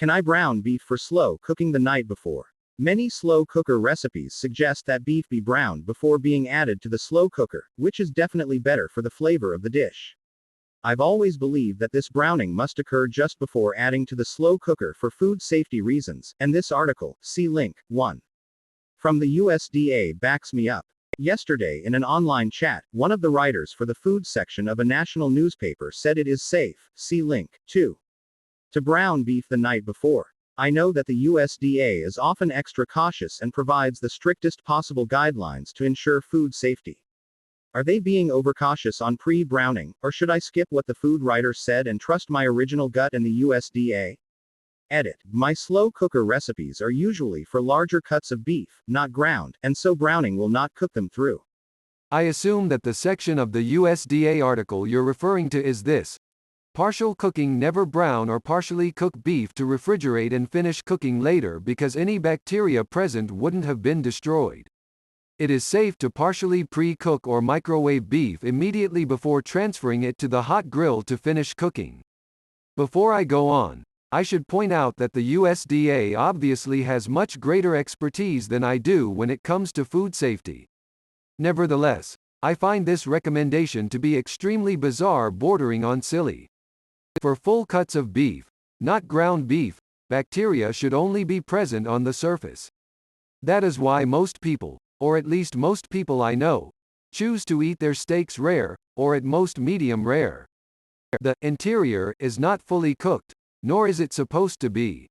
Can I brown beef for slow cooking the night before? Many slow cooker recipes suggest that beef be browned before being added to the slow cooker, which is definitely better for the flavor of the dish. I've always believed that this browning must occur just before adding to the slow cooker for food safety reasons, and this article, see link 1. From the USDA backs me up. Yesterday in an online chat, one of the writers for the food section of a national newspaper said it is safe, see link 2. To brown beef the night before. I know that the USDA is often extra cautious and provides the strictest possible guidelines to ensure food safety. Are they being overcautious on pre-browning, or should I skip what the food writer said and trust my original gut and the USDA? Edit. My slow cooker recipes are usually for larger cuts of beef, not ground, and so browning will not cook them through. I assume that the section of the USDA article you're referring to is this. Partial cooking: never brown or partially cook beef to refrigerate and finish cooking later because any bacteria present wouldn't have been destroyed. It is safe to partially pre-cook or microwave beef immediately before transferring it to the hot grill to finish cooking. Before I go on, I should point out that the USDA obviously has much greater expertise than I do when it comes to food safety. Nevertheless, I find this recommendation to be extremely bizarre, bordering on silly. For full cuts of beef, not ground beef, bacteria should only be present on the surface. That is why most people, or at least most people I know, choose to eat their steaks rare, or at most medium rare. The interior is not fully cooked, nor is it supposed to be.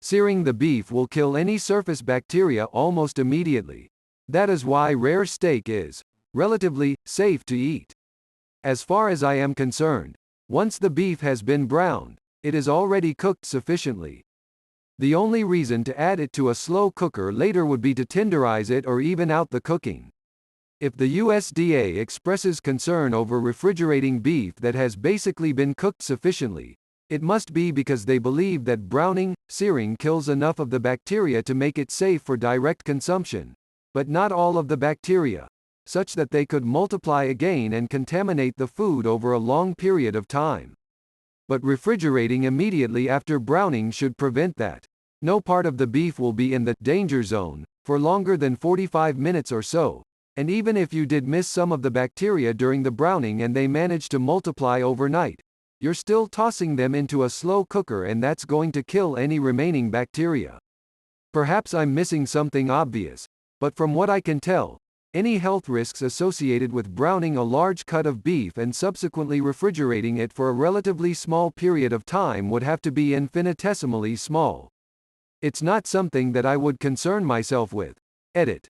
Searing the beef will kill any surface bacteria almost immediately. That is why rare steak is, relatively, safe to eat. As far as I am concerned, once the beef has been browned, it is already cooked sufficiently. The only reason to add it to a slow cooker later would be to tenderize it or even out the cooking. If the USDA expresses concern over refrigerating beef that has basically been cooked sufficiently, it must be because they believe that browning, searing kills enough of the bacteria to make it safe for direct consumption, but not all of the bacteria, such that they could multiply again and contaminate the food over a long period of time. But refrigerating immediately after browning should prevent that. No part of the beef will be in the danger zone for longer than 45 minutes or so, and even if you did miss some of the bacteria during the browning and they managed to multiply overnight, you're still tossing them into a slow cooker, and that's going to kill any remaining bacteria. Perhaps I'm missing something obvious, but from what I can tell, any health risks associated with browning a large cut of beef and subsequently refrigerating it for a relatively small period of time would have to be infinitesimally small. It's not something that I would concern myself with. Edit.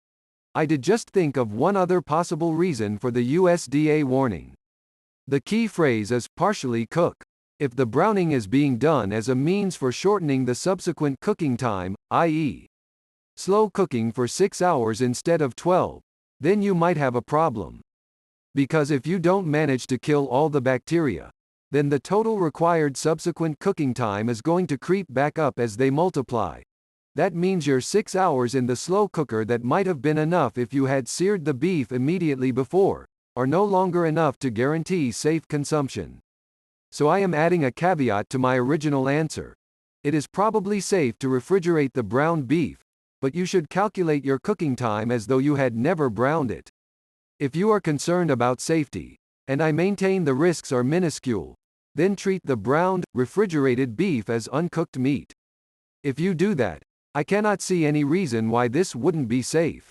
I did just think of one other possible reason for the USDA warning. The key phrase is partially cook. If the browning is being done as a means for shortening the subsequent cooking time, i.e., slow cooking for 6 hours instead of 12, then you might have a problem. Because if you don't manage to kill all the bacteria, then the total required subsequent cooking time is going to creep back up as they multiply. That means your 6 hours in the slow cooker that might have been enough if you had seared the beef immediately before, are no longer enough to guarantee safe consumption. So I am adding a caveat to my original answer. It is probably safe to refrigerate the browned beef, but you should calculate your cooking time as though you had never browned it. If you are concerned about safety, and I maintain the risks are minuscule, then treat the browned, refrigerated beef as uncooked meat. If you do that, I cannot see any reason why this wouldn't be safe.